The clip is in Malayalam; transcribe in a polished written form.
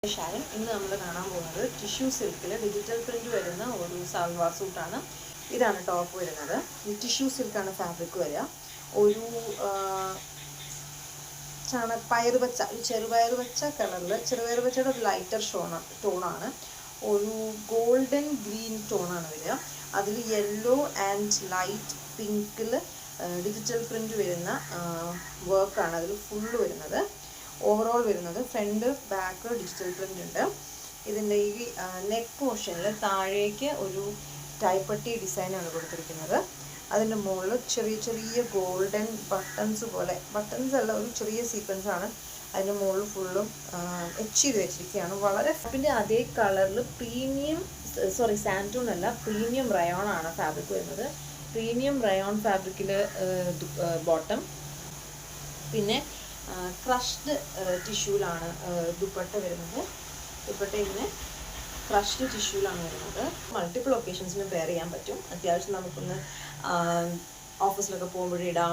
ഷാരൻ ഇന്ന് നമ്മൾ കാണാൻ പോകുന്നത് ടിഷ്യൂ സിൽക്കിൽ ഡിജിറ്റൽ പ്രിന്റ് വരുന്ന ഒരു സൽവാർ സൂട്ടാണ്. ഇതാണ് ടോപ്പ് വരുന്നത്. ഈ ടിഷ്യൂ സിൽക്കാണ് ഫാബ്രിക് വരിക. ഒരു പയറുപച്ച, ഒരു ചെറുപയറുപച്ച കളറിൽ, ചെറുപയറുപച്ചയുടെ ഒരു ലൈറ്റർ ടോണാണ്. ഒരു ഗോൾഡൻ ഗ്രീൻ ടോണാണ് വരിക. അതിൽ യെല്ലോ ആൻഡ് ലൈറ്റ് പിങ്കിൽ ഡിജിറ്റൽ പ്രിന്റ് വരുന്ന വർക്കാണ് അതിൽ ഫുള്ള് വരുന്നത്. ഓവറോൾ വരുന്നത് ഫ്രണ്ട് ബാക്ക് ഡിജിറ്റൽ പ്രിന്റ് ഉണ്ട്. ഇതിൻ്റെ ഈ നെക്ക് പോർഷനിൽ താഴേക്ക് ഒരു ടൈപ്പട്ടി ഡിസൈനാണ് കൊടുത്തിരിക്കുന്നത്. അതിൻ്റെ മുകളിൽ ചെറിയ ചെറിയ ഗോൾഡൻ ബട്ടൺസ് പോലെ, ബട്ടൺസ് അല്ല, ഒരു ചെറിയ സീക്വൻസ് ആണ്. അതിൻ്റെ മുകളിൽ ഫുള്ളും എച്ച് ചെയ്ത് വെച്ചിരിക്കുകയാണ്. വളരെ പിന്നെ അതേ കളറിൽ സാൻറ്റൂൺ അല്ല, പ്രീമിയം റയോൺ ആണ് ഫാബ്രിക് വരുന്നത്. പ്രീമിയം റയോൺ ഫാബ്രിക്കിൽ ബോട്ടം, പിന്നെ ക്രഷ്ഡ് ടിഷ്യൂലാണ് ദുപ്പട്ട വരുന്നത്. ദുപ്പട്ട ഇങ്ങനെ ക്രഷ്ഡ് ടിഷ്യൂലാണ് വരുന്നത്. മൾട്ടിപ്പിൾ ഒക്കേഷൻസിന് വെയർ ചെയ്യാൻ പറ്റും. അത്യാവശ്യം നമുക്കൊന്ന് ഓഫീസിലൊക്കെ പോകുമ്പോഴിടാം.